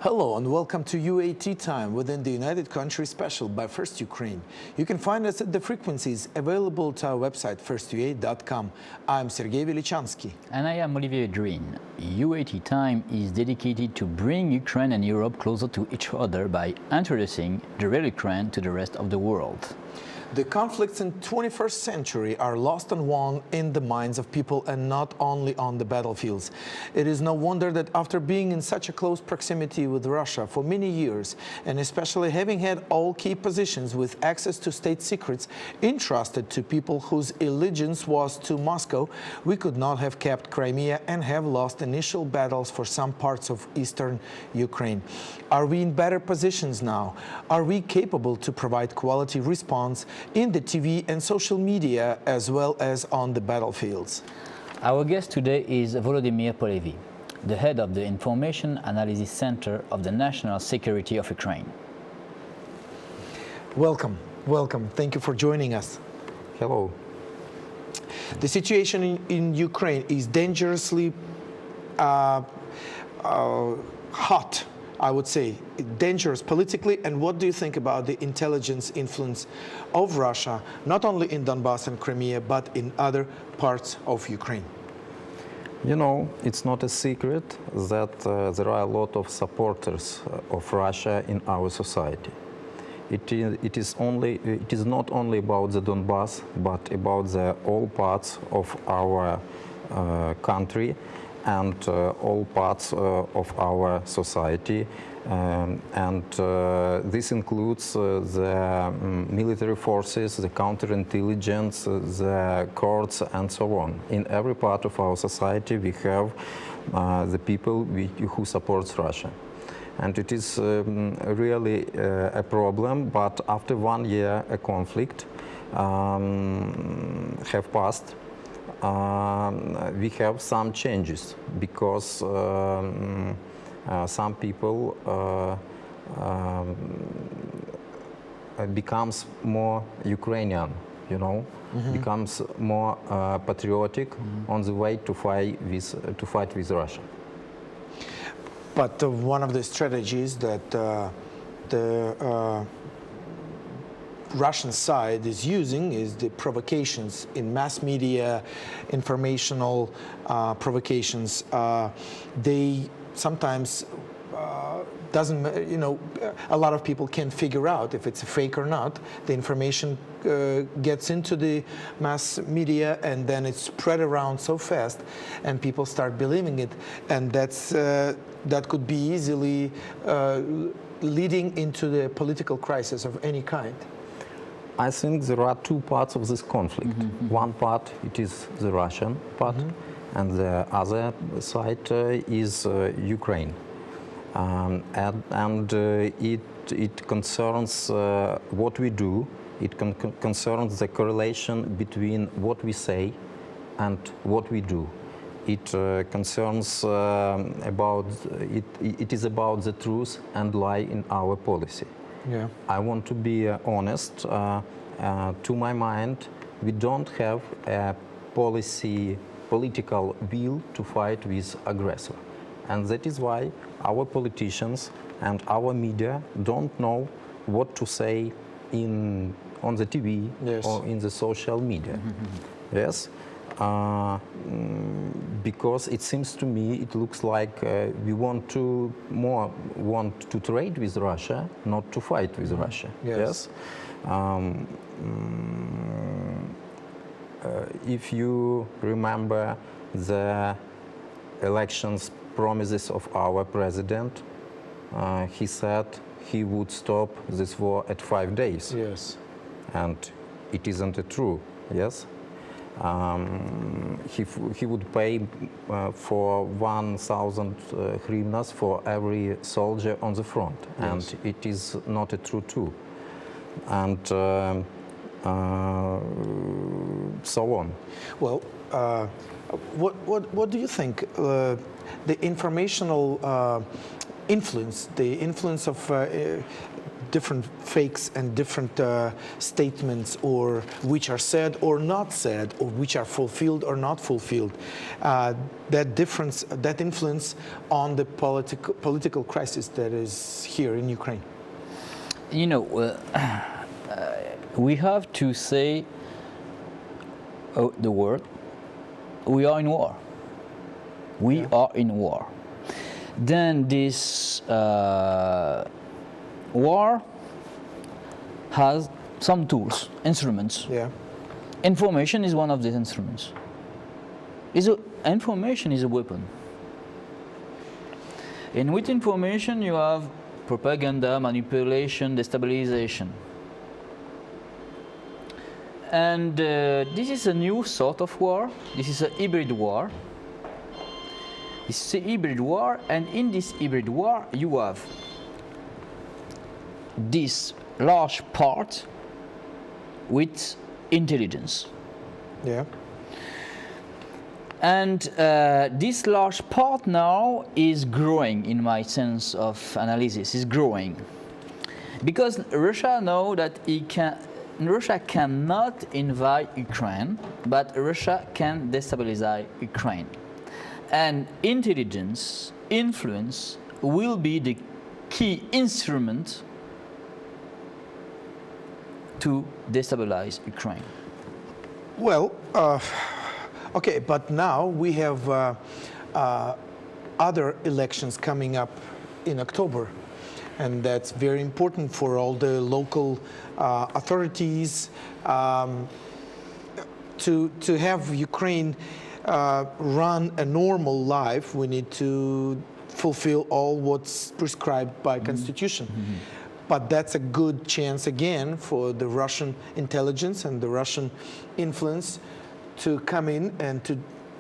Hello and welcome to UAT Time within the United Countries special by First Ukraine. You can find us at the frequencies available to our website firstuat.com. I'm Sergey Velichanskiy. And I am Olivier Vedrine. UAT Time is dedicated to bring Ukraine and Europe closer to each other by introducing the real Ukraine to the rest of the world. The conflicts in the 21st century are lost and won in the minds of people and not only on the battlefields. It is no wonder that after being in such a close proximity with Russia for many years, and especially having had all key positions with access to state secrets entrusted to people whose allegiance was to Moscow, we could not have kept Crimea and have lost initial battles for some parts of eastern Ukraine. Are we in better positions now? Are we capable to provide quality response in the TV and social media as well as on the battlefields? Our guest today is Volodymyr Polevyi, the head of the Information Analysis Center of the National Security of Ukraine. Welcome, welcome. Thank you for joining us. Hello. The situation in Ukraine is dangerously hot, I would say, dangerous politically. And what do you think about the intelligence influence of Russia, not only in Donbass and Crimea, but in other parts of Ukraine? You know, it's not a secret that there are a lot of supporters of Russia in our society. It is not only about the Donbass, but about the all parts of our country and all parts of our society. This includes the military forces, the counterintelligence, the courts, and so on. In every part of our society, we have the people who support Russia. And it is really a problem, but after 1 year, a conflict have passed. We have some changes because some people becomes more Ukrainian, you know, becomes more patriotic on the way to fight with Russia. But one of the strategies that the Russian side is using is the provocations in mass media, informational provocations. They sometimes doesn't, you know, a lot of people can't figure out if it's a fake or not. The information gets into the mass media and then it's spread around so fast and people start believing it, and that could be easily leading into the political crisis of any kind. I think there are two parts of this conflict. One part, it is the Russian part, and the other side is Ukraine. It concerns what we do. It concerns the correlation between what we say and what we do. It concerns it is about the truth and lie in our policy. Yeah. I want to be honest. To my mind, we don't have a political will to fight with aggressor. And that is why our politicians and our media don't know what to say on the TV or in the social media. Yes. Because it seems to me, it looks like we want to trade with Russia, not to fight with Russia. Yes. If you remember the elections promises of our president, he said he would stop this war at 5 days. Yes. And it isn't true. Yes. He would pay for 1,000 hryvnias for every soldier on the front, and it is not true too, and so on. Well, what do you think the informational influence, the influence of different fakes and different statements, or which are said or not said, or which are fulfilled or not fulfilled. That difference, that influence on the political crisis that is here in Ukraine. You know, we have to say the word, we are in war. We are in war. Then this war has some tools, instruments. Yeah. Information is one of these instruments. Information is a weapon. And with information you have propaganda, manipulation, destabilization. And this is a new sort of war. This is a hybrid war. This is a hybrid war, and in this hybrid war you have this large part with intelligence. Yeah. And this large part now is growing, in my sense of analysis, is growing. Because Russia knows that Russia cannot invade Ukraine, but Russia can destabilize Ukraine. And intelligence, influence, will be the key instrument to destabilize Ukraine. Well, okay, but now we have other elections coming up in October, and that's very important for all the local authorities to have Ukraine run a normal life. We need to fulfill all what's prescribed by Constitution. But that's a good chance again for the Russian intelligence and the Russian influence to come in and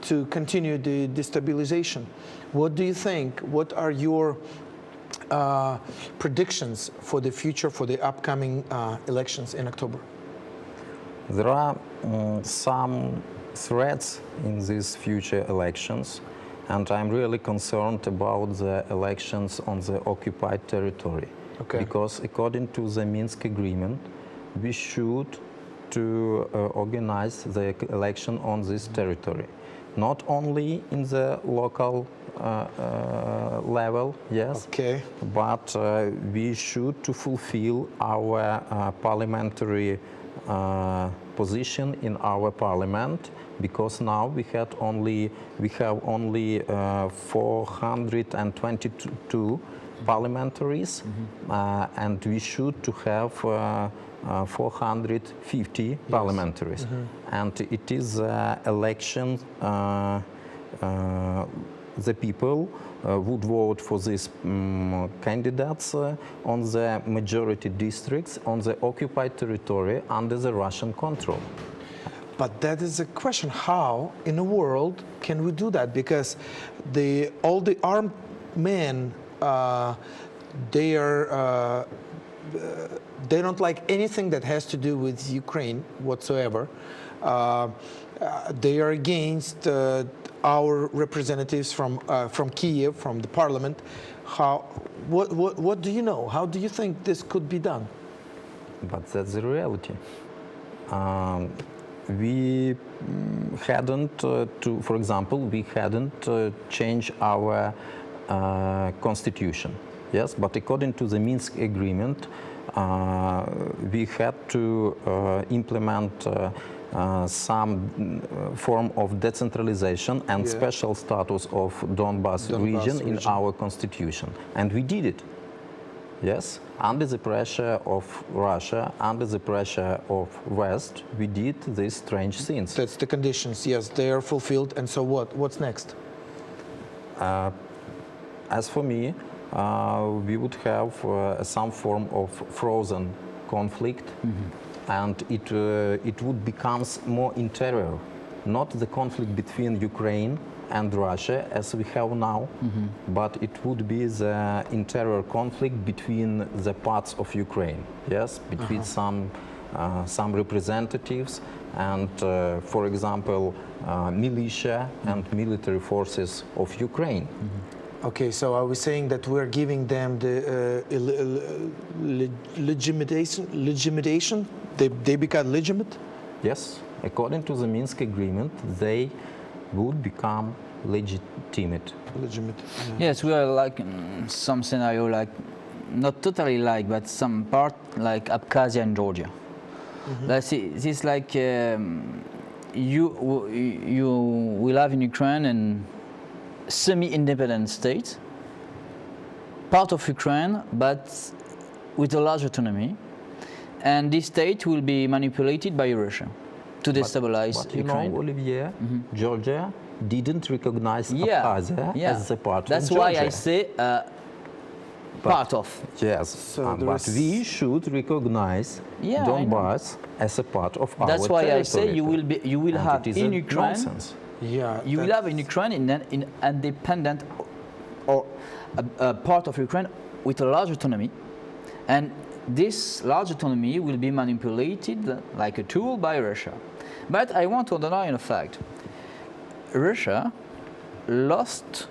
to continue the destabilization. What do you think? What are your predictions for the future, for the upcoming elections in October? There are some threats in these future elections, and I'm really concerned about the elections on the occupied territory. Okay. Because according to the Minsk agreement, we should to organize the election on this territory, not only in the local level, yes, okay, but we should to fulfill our parliamentary position in our parliament, because now we have only 422 parliamentaries, and we should to have 450 parliamentaries, and it is election. The people would vote for these candidates on the majority districts on the occupied territory under the Russian control. But that is a question: how in the world can we do that? Because all the armed men, they don't like anything that has to do with Ukraine whatsoever. They are against our representatives from Kiev, from the parliament. What do you know? How do you think this could be done? But that's the reality. We hadn't, for example, we hadn't changed our constitution. Yes, but according to the Minsk agreement, we had to implement some form of decentralization and special status of Donbas region in our constitution. And we did it. Yes, under the pressure of Russia, under the pressure of West, we did these strange things. That's the conditions, yes, they are fulfilled. And so what? What's next? As for me, we would have some form of frozen conflict, and it would become more interior, not the conflict between Ukraine and Russia as we have now, but it would be the interior conflict between the parts of Ukraine, yes, between some representatives and, for example, militia and military forces of Ukraine. Okay, so are we saying that we're giving them the legitimation? They become legitimate? Yes, according to the Minsk agreement, they would become legitimate. Legitimate. Yes, we are like some scenario, like not totally like, but some part like Abkhazia and Georgia. Let's see, this like you will have in Ukraine and semi-independent state, part of Ukraine, but with a large autonomy, and this state will be manipulated by Russia to destabilize But you Ukraine. know, Olivier, Georgia didn't recognize Yeah, Abkhazia yeah. as a part That's of why Georgia. I say part of. Yes, So but we should recognize Yeah, I know. Donbass as a part of our That's why I say territory. you will And have it is in a Ukraine. nonsense. Yeah. You will have in Ukraine in independent or a part of Ukraine with a large autonomy, and this large autonomy will be manipulated like a tool by Russia. But I want to underline a fact. Russia lost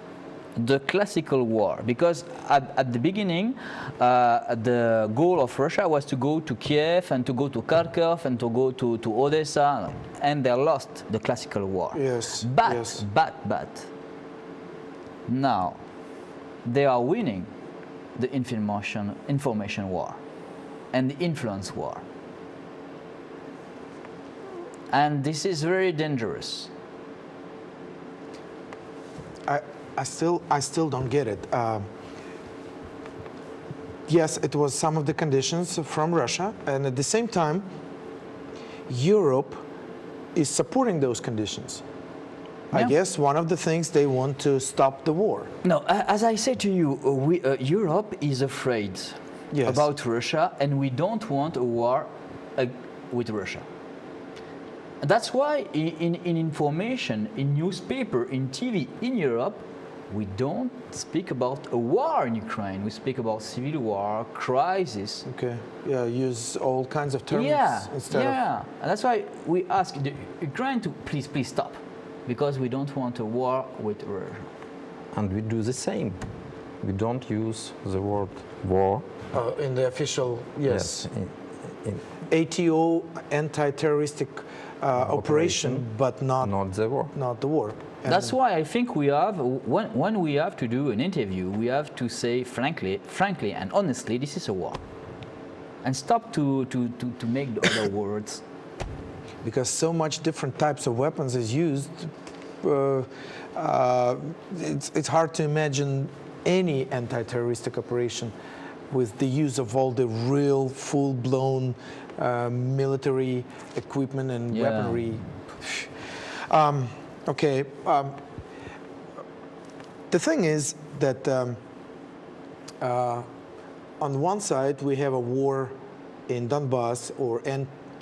the classical war because at the beginning the goal of Russia was to go to Kiev and to go to Kharkov and to go to Odessa, and they lost the classical war. Yes. But yes. now they are winning the information war and the influence war, and this is very dangerous. I still don't get it. Yes, it was some of the conditions from Russia, and at the same time, Europe is supporting those conditions. I Yeah. guess one of the things they want to stop the war. No, as I said to you, Europe is afraid Yes. about Russia, and we don't want a war with Russia. That's why in information, in newspaper, in TV, in Europe, we don't speak about a war in Ukraine. We speak about civil war, crisis. Okay. Yeah, use all kinds of terms instead of. Yeah, and that's why we ask the Ukraine to please stop, because we don't want a war with Russia. And we do the same. We don't use the word war. In the official, yes. in ATO, anti-terroristic operation, but not the war. not the war. And That's why I think we have, when we have to do an interview, we have to say frankly and honestly, this is a war. And stop to make the other words. because so much different types of weapons is used, it's hard to imagine any anti-terroristic operation with the use of all the real full-blown military equipment and Yeah. weaponry. Okay. The thing is that on one side we have a war in Donbass or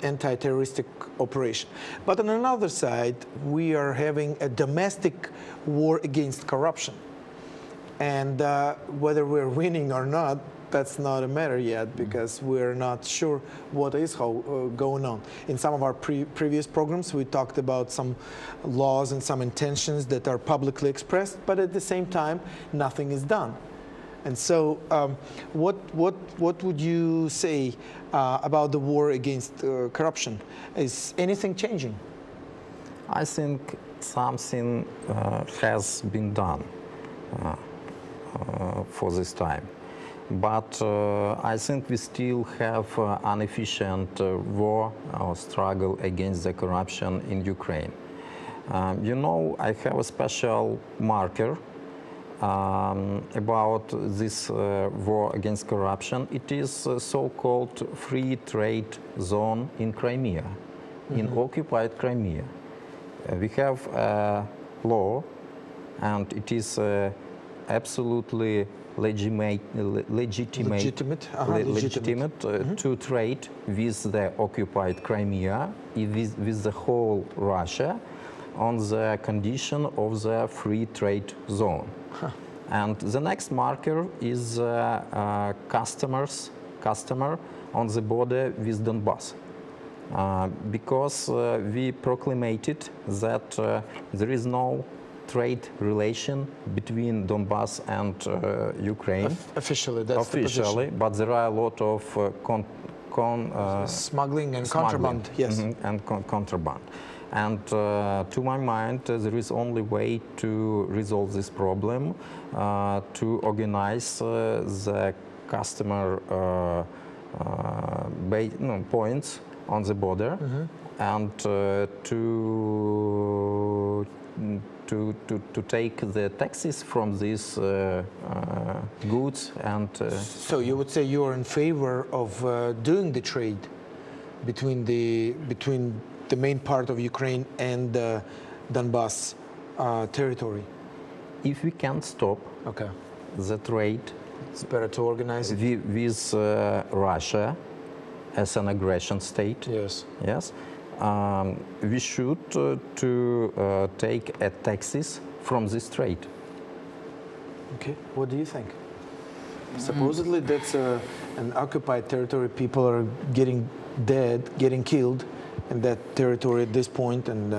anti-terroristic operation, but on another side we are having a domestic war against corruption, and whether we're winning or not, that's not a matter yet, because we're not sure what is going on. In some of our previous programs, we talked about some laws and some intentions that are publicly expressed, but at the same time, nothing is done. And so, what would you say about the war against corruption? Is anything changing? I think something has been done for this time. But I think we still have inefficient war or struggle against the corruption in Ukraine. You know, I have a special marker about this war against corruption. It is a so-called free trade zone in Crimea, in occupied Crimea. We have a law, and it is absolutely legitimate to trade with the occupied Crimea, with the whole Russia, on the condition of the free trade zone. And the next marker is customer on the border with Donbass. Because we proclaimed that there is no trade relation between Donbass and Ukraine. Officially, that's the position. Officially, but there are a lot of Smuggling and contraband, yes. And contraband. And to my mind, there is only way to resolve this problem, to organize the customer points on the border, and to take the taxes from these goods. And so you would say you are in favor of doing the trade between the main part of Ukraine and the Donbass territory? If we can stop the trade, it's better to organize it with Russia as an aggression state. Yes. Yes. We should take taxes from this trade. Okay. What do you think? Supposedly that's an occupied territory. People are getting dead, getting killed in that territory at this point, and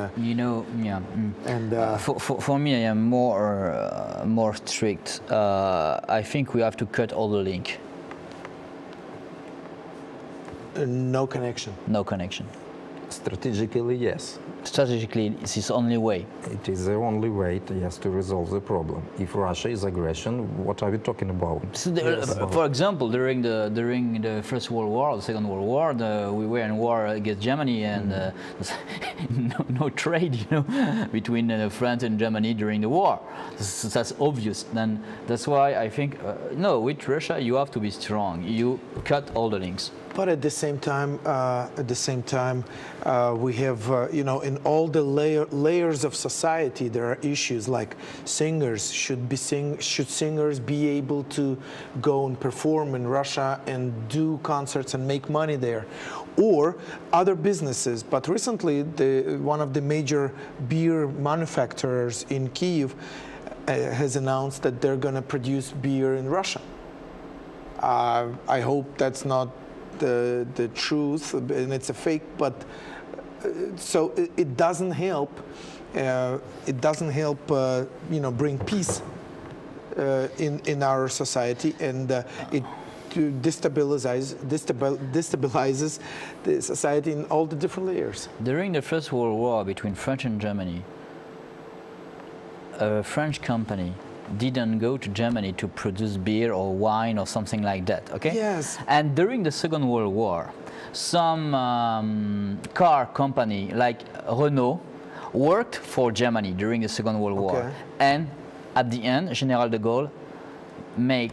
And for me, I am more strict. I think we have to cut all the link. No connection. No connection. Strategically, yes. Strategically, this is the only way. It is the only way to resolve the problem. If Russia is aggression, what are we talking about? So for example, during the First World War, the Second World War, we were in war against Germany, and no trade, between France and Germany during the war. That's obvious. Then that's why I think no, with Russia you have to be strong. You cut all the links. But at the same time, we have, in all the layers of society, there are issues like singers. Should singers be able to go and perform in Russia and do concerts and make money there, or other businesses? But recently, one of the major beer manufacturers in Kyiv has announced that they're going to produce beer in Russia. I hope that's not the truth, and it's a fake, but so it doesn't help. It doesn't help, bring peace in our society, and it destabilizes the society in all the different layers. During the First World War between France and Germany, a French company didn't go to Germany to produce beer or wine or something like that, okay? Yes. And during the Second World War, some car company like Renault worked for Germany during the Second World War. And at the end, General de Gaulle make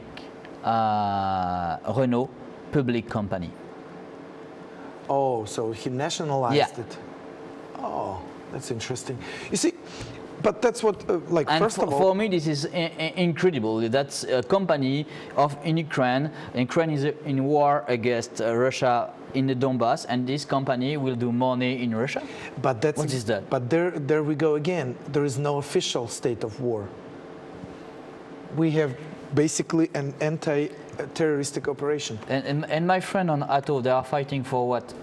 Renault public company. Oh, so he nationalized it. Oh, that's interesting. You see, but that's what, first of all... For me, this is incredible. That's a company in Ukraine. Ukraine is in war against Russia in the Donbass, and this company will do money in Russia? But that's, what is that? But there we go again. There is no official state of war. We have basically an anti-terroristic operation. And my friend on ATO, they are fighting for what?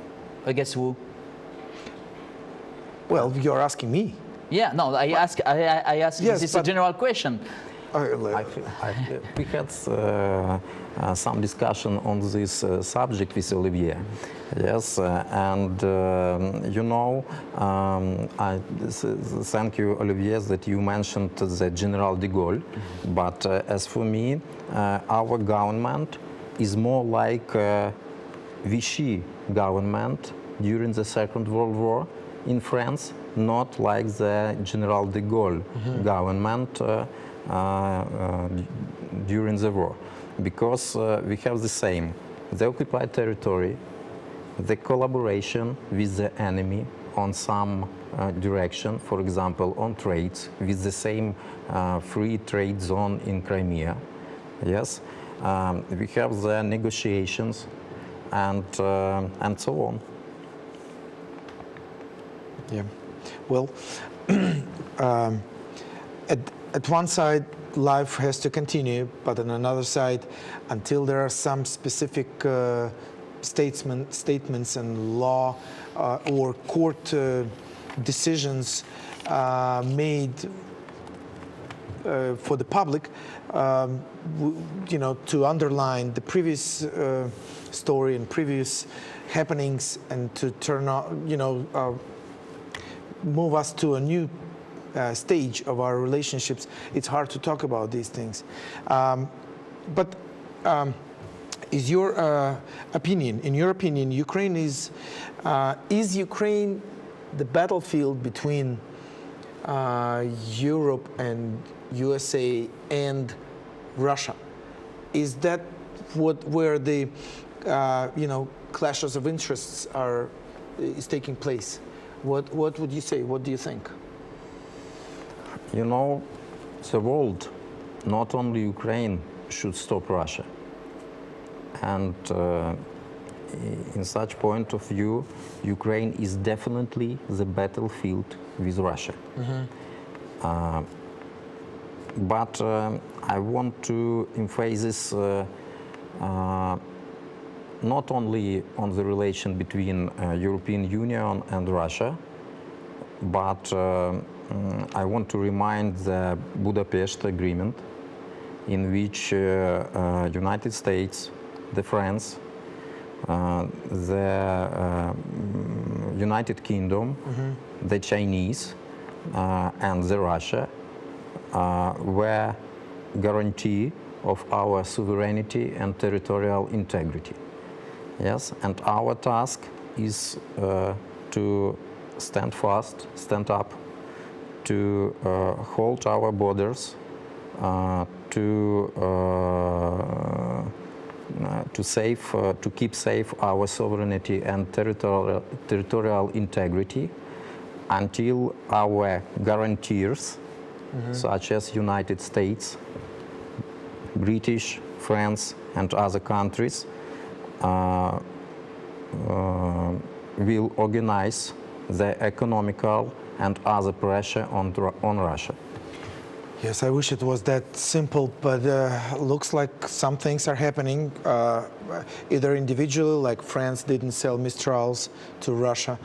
Against who? Well, you're asking me. Yeah, no, I ask. Yes, this is a general question. We had some discussion on this subject with Olivier. Yes, and thank you, Olivier, that you mentioned the General de Gaulle. But as for me, our government is more like Vichy government during the Second World War in France, not like the General de Gaulle government during the war, because we have the same, the occupied territory, the collaboration with the enemy on some direction, for example, on trades, with the same free trade zone in Crimea. Yes, we have the negotiations and so on. Yeah. Well, at one side, life has to continue, but on another side, until there are some specific statements and law or court decisions made for the public, to underline the previous story and previous happenings, and to turn on, move us to a new stage of our relationships. It's hard to talk about these things. But is your opinion, in your opinion, Ukraine is Ukraine the battlefield between Europe and USA and Russia? Is that where the clashes of interests is taking place? What would you say? What do you think? The world, not only Ukraine, should stop Russia. And in such point of view, Ukraine is definitely the battlefield with Russia. Mm-hmm. But I want to emphasize not only on the relation between European Union and Russia, but I want to remind the Budapest Agreement, in which United States, the France, the United Kingdom, mm-hmm. the Chinese, and the Russia were guarantee of our sovereignty and territorial integrity. Yes, and our task is to stand fast, stand up, to hold our borders, to keep safe our sovereignty and territorial integrity until our guarantors, mm-hmm. such as United States, British, France, and other countries, will organize the economical and other pressure on Russia. Yes, I wish it was that simple, but looks like some things are happening, either individually, like France didn't sell Mistrals to Russia,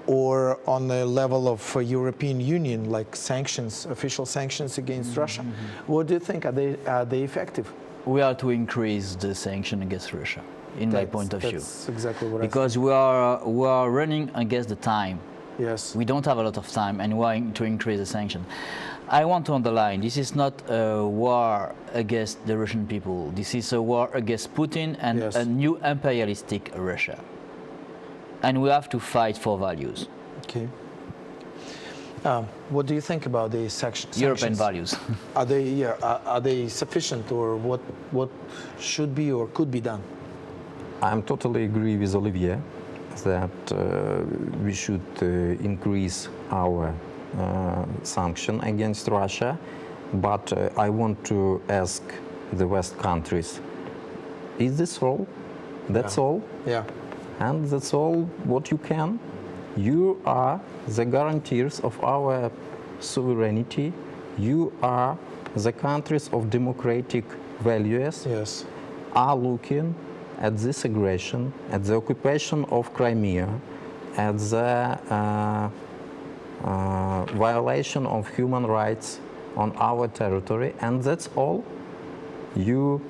or on the level of European Union, like sanctions, official sanctions against mm-hmm. Russia. What do you think? Are they effective? We are to increase the sanction against Russia, in my point of view. That's exactly what because we are running against the time. Yes. We don't have a lot of time, and we are to increase the sanction. I want to underline, this is not a war against the Russian people. This is a war against Putin and yes. a new imperialistic Russia. And we have to fight for values. Okay. What do you think about the sanctions? European values. Are they sufficient, or what should be or could be done? I'm totally agree with Olivier that we should increase our sanction against Russia, but I want to ask the West countries, is this all? That's all? Yeah. And that's all what you can? You are the guarantors of our sovereignty. You are the countries of democratic values. Yes. Are looking at this aggression, at the occupation of Crimea, at the violation of human rights on our territory, and that's all. You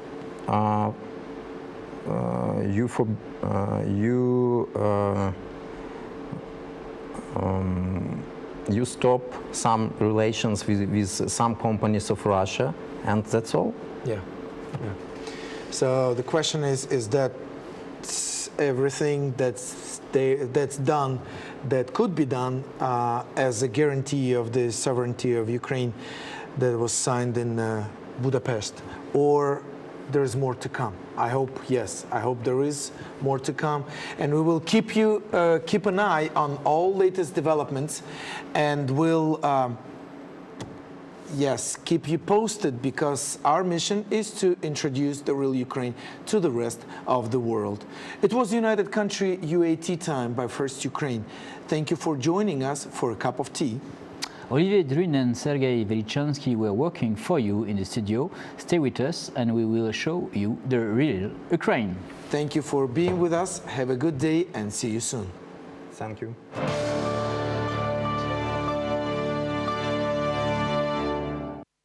stop some relations with some companies of Russia, and that's all. Yeah. So the question is that everything that's done, that could be done as a guarantee of the sovereignty of Ukraine that was signed in Budapest, or there's more to come? I hope yes. I hope there is more to come, and we will keep an eye on all latest developments, and we'll keep you posted, because our mission is to introduce the real Ukraine to the rest of the world. It was United Country UAT time by First Ukraine. Thank you for joining us for a cup of tea. Olivier, Vedrine and Sergey Velichanskiy were working for you in the studio. Stay with us and we will show you the real Ukraine. Thank you for being with us. Have a good day and see you soon. Thank you.